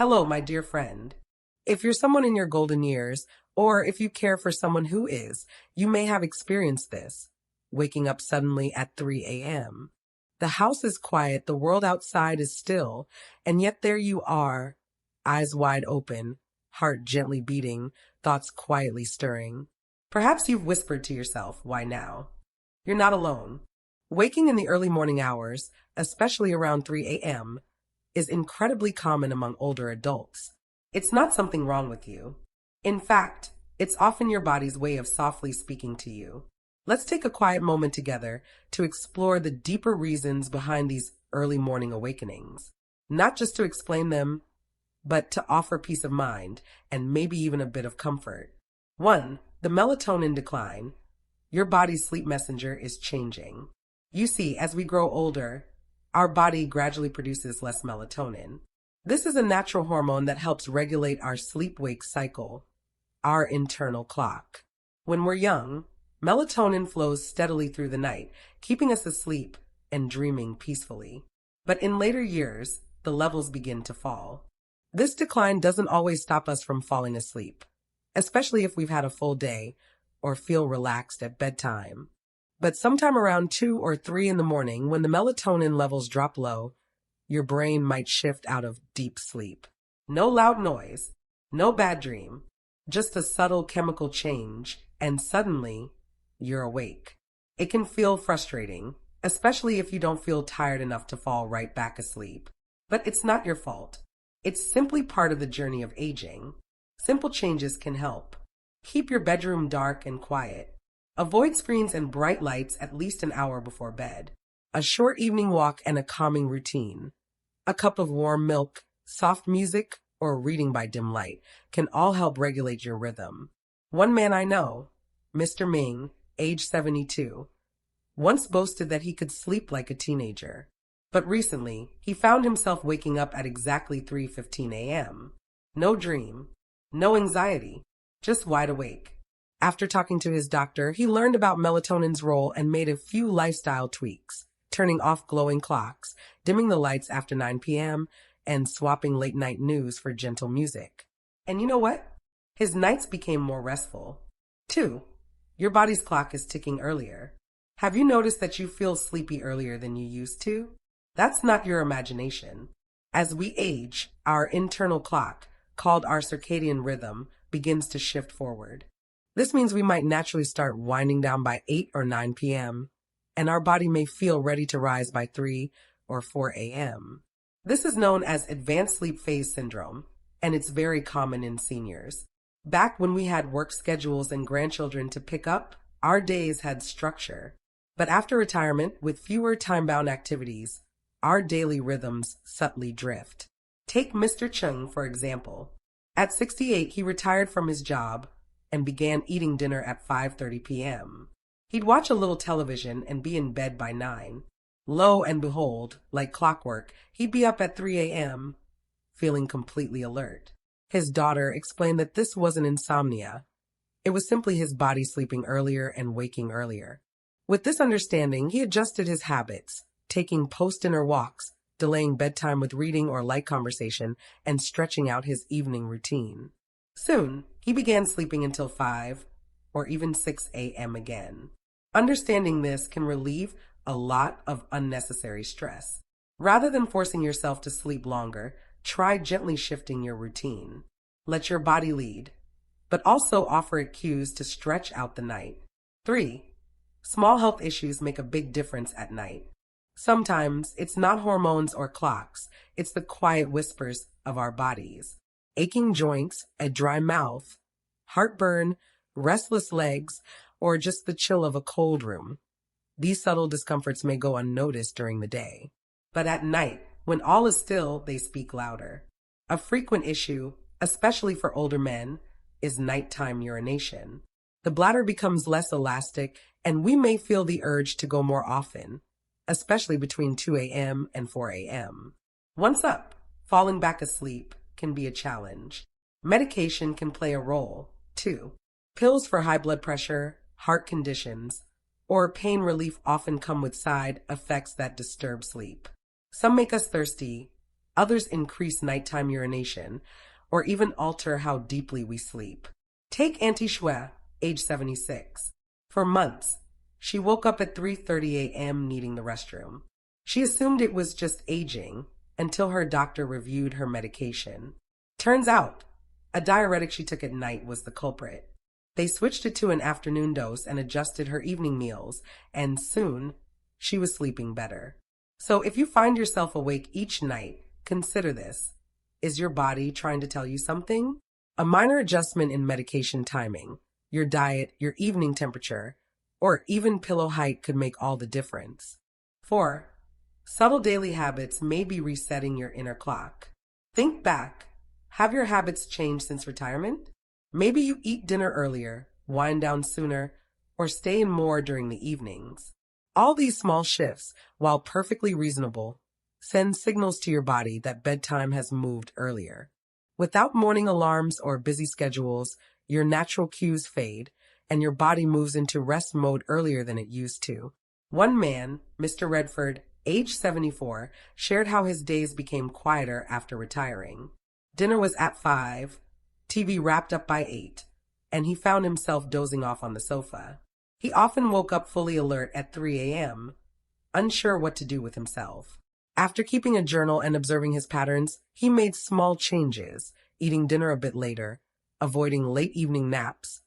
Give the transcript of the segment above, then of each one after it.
Hello, my dear friend. If you're someone in your golden years, or if you care for someone who is, you may have experienced this. Waking up suddenly at 3 a.m. The house is quiet, the world outside is still, and yet there you are, eyes wide open, heart gently beating, thoughts quietly stirring. Perhaps you've whispered to yourself, "Why now?" You're not alone. Waking in the early morning hours, especially around 3 a.m., is incredibly common among older adults. It's not something wrong with you. In fact, it's often your body's way of softly speaking to you. Let's take a quiet moment together to explore the deeper reasons behind these early morning awakenings. Not just to explain them, but to offer peace of mind and maybe even a bit of comfort. 1. The melatonin decline. Your body's sleep messenger is changing. You see, as we grow older, our body gradually produces less melatonin. This is a natural hormone that helps regulate our sleep-wake cycle, our internal clock. When we're young, melatonin flows steadily through the night, keeping us asleep and dreaming peacefully. But in later years, the levels begin to fall. This decline doesn't always stop us from falling asleep, especially if we've had a full day or feel relaxed at bedtime. But sometime around 2 or 3 in the morning, when the melatonin levels drop low, your brain might shift out of deep sleep. No loud noise, no bad dream, just a subtle chemical change, and suddenly you're awake. It can feel frustrating, especially if you don't feel tired enough to fall right back asleep. But it's not your fault. It's simply part of the journey of aging. Simple changes can help. Keep your bedroom dark and quiet. Avoid screens and bright lights at least an hour before bed. A short evening walk and a calming routine. A cup of warm milk, soft music, or reading by dim light can all help regulate your rhythm. One man I know, Mr. Ming, age 72, once boasted that he could sleep like a teenager. But recently, he found himself waking up at exactly 3:15 a.m. No dream, no anxiety, just wide awake. After talking to his doctor, he learned about melatonin's role and made a few lifestyle tweaks, turning off glowing clocks, dimming the lights after 9 p.m., and swapping late-night news for gentle music. And you know what? His nights became more restful. 2. Your body's clock is ticking earlier. Have you noticed that you feel sleepy earlier than you used to? That's not your imagination. As we age, our internal clock, called our circadian rhythm, begins to shift forward. This means we might naturally start winding down by 8 or 9 p.m., and our body may feel ready to rise by 3 or 4 a.m. This is known as advanced sleep phase syndrome, and it's very common in seniors. Back when we had work schedules and grandchildren to pick up, our days had structure. But after retirement, with fewer time-bound activities, our daily rhythms subtly drift. Take Mr. Chung, for example. At 68, he retired from his job and began eating dinner at 5:30 p.m. He'd watch a little television and be in bed by 9. Lo and behold, like clockwork, he'd be up at 3 a.m., feeling completely alert. His daughter explained that this wasn't insomnia. It was simply his body sleeping earlier and waking earlier. With this understanding, he adjusted his habits, taking post-dinner walks, delaying bedtime with reading or light conversation, and stretching out his evening routine. Soon, he began sleeping until 5 or even 6 a.m. again. Understanding this can relieve a lot of unnecessary stress. Rather than forcing yourself to sleep longer, try gently shifting your routine. Let your body lead, but also offer it cues to stretch out the night. 3. Small health issues make a big difference at night. Sometimes it's not hormones or clocks, it's the quiet whispers of our bodies. Aching joints, a dry mouth, heartburn, restless legs, or just the chill of a cold room. These subtle discomforts may go unnoticed during the day, but at night, when all is still, they speak louder. A frequent issue, especially for older men, is nighttime urination. The bladder becomes less elastic, and we may feel the urge to go more often, especially between 2 a.m. and 4 a.m. Once up, falling back asleep can be a challenge. Medication can play a role, too. Pills for high blood pressure, heart conditions, or pain relief often come with side effects that disturb sleep. Some make us thirsty, Others increase nighttime urination or even alter how deeply we sleep. Take Auntie Shue, age 76. For months, she woke up at 3:30 a.m. needing the restroom. She assumed it was just aging until her doctor reviewed her medication. Turns out, a diuretic she took at night was the culprit. They switched it to an afternoon dose and adjusted her evening meals, and soon, she was sleeping better. So if you find yourself awake each night, consider this. Is your body trying to tell you something? A minor adjustment in medication timing, your diet, your evening temperature, or even pillow height could make all the difference. 4. Subtle daily habits may be resetting your inner clock. Think back. Have your habits changed since retirement? Maybe you eat dinner earlier, wind down sooner, or stay in more during the evenings. All these small shifts, while perfectly reasonable, send signals to your body that bedtime has moved earlier. Without morning alarms or busy schedules, your natural cues fade, and your body moves into rest mode earlier than it used to. One man, Mr. Redford, age 74, shared how his days became quieter after retiring. Dinner was at 5, TV wrapped up by 8, and he found himself dozing off on the sofa. He often woke up fully alert at 3 a.m., unsure what to do with himself. After keeping a journal and observing his patterns, he made small changes, eating dinner a bit later, avoiding late evening naps,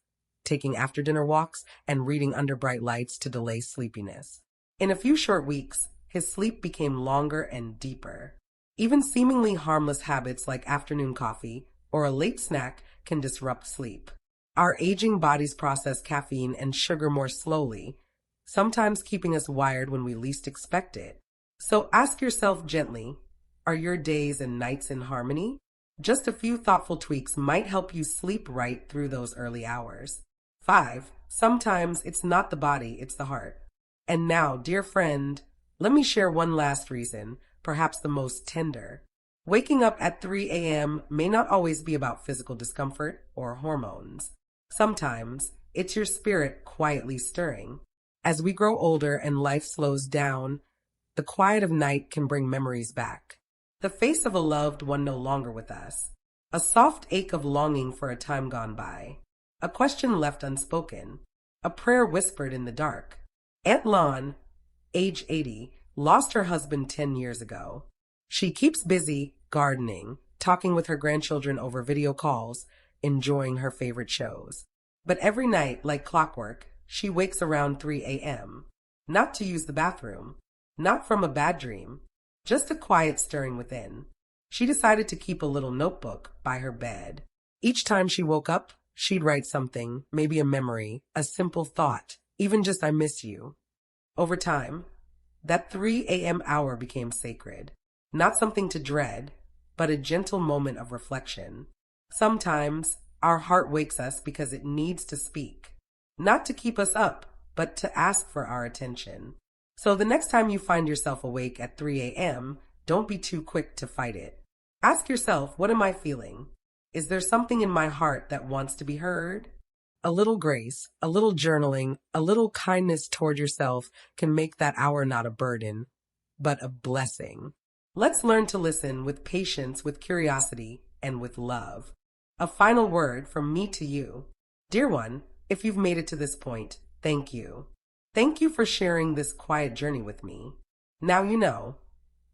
taking after-dinner walks, and reading under bright lights to delay sleepiness. In a few short weeks, his sleep became longer and deeper. Even seemingly harmless habits like afternoon coffee or a late snack can disrupt sleep. Our aging bodies process caffeine and sugar more slowly, sometimes keeping us wired when we least expect it. So ask yourself gently, are your days and nights in harmony? Just a few thoughtful tweaks might help you sleep right through those early hours. 5. Sometimes it's not the body, it's the heart. And now, dear friend, let me share one last reason, perhaps the most tender. Waking up at 3 a.m. may not always be about physical discomfort or hormones. Sometimes it's your spirit quietly stirring. As we grow older and life slows down, the quiet of night can bring memories back. The face of a loved one no longer with us. A soft ache of longing for a time gone by. A question left unspoken. A prayer whispered in the dark. Aunt Lon, age 80, lost her husband 10 years ago. She keeps busy gardening, talking with her grandchildren over video calls, enjoying her favorite shows. But every night, like clockwork, she wakes around 3 a.m. Not to use the bathroom, not from a bad dream, just a quiet stirring within. She decided to keep a little notebook by her bed. Each time she woke up, she'd write something, maybe a memory, a simple thought, even just "I miss you." Over time, that 3 a.m. hour became sacred. Not something to dread, but a gentle moment of reflection. Sometimes our heart wakes us because it needs to speak. Not to keep us up, but to ask for our attention. So the next time you find yourself awake at 3 a.m., don't be too quick to fight it. Ask yourself, what am I feeling? Is there something in my heart that wants to be heard? A little grace, a little journaling, a little kindness toward yourself can make that hour not a burden, but a blessing. Let's learn to listen with patience, with curiosity, and with love. A final word from me to you. Dear one, if you've made it to this point, thank you. Thank you for sharing this quiet journey with me. Now you know,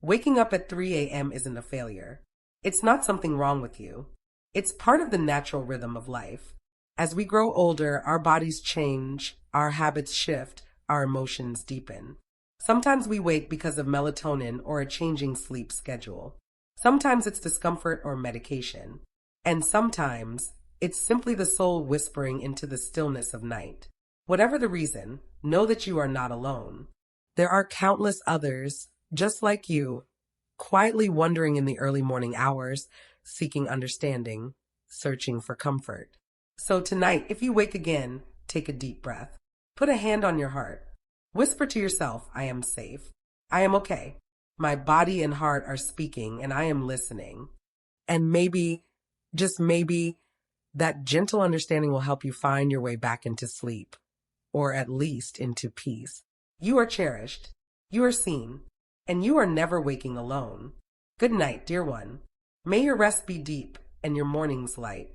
waking up at 3 a.m. isn't a failure. It's not something wrong with you. It's part of the natural rhythm of life. As we grow older, our bodies change, our habits shift, our emotions deepen. Sometimes we wake because of melatonin or a changing sleep schedule. Sometimes it's discomfort or medication. And sometimes it's simply the soul whispering into the stillness of night. Whatever the reason, know that you are not alone. There are countless others, just like you, quietly wandering in the early morning hours, seeking understanding, searching for comfort. So tonight, if you wake again, take a deep breath. Put a hand on your heart. Whisper to yourself, I am safe. I am okay. My body and heart are speaking, and I am listening. And maybe, just maybe, that gentle understanding will help you find your way back into sleep, or at least into peace. You are cherished, you are seen, and you are never waking alone. Good night, dear one. May your rest be deep and your mornings light.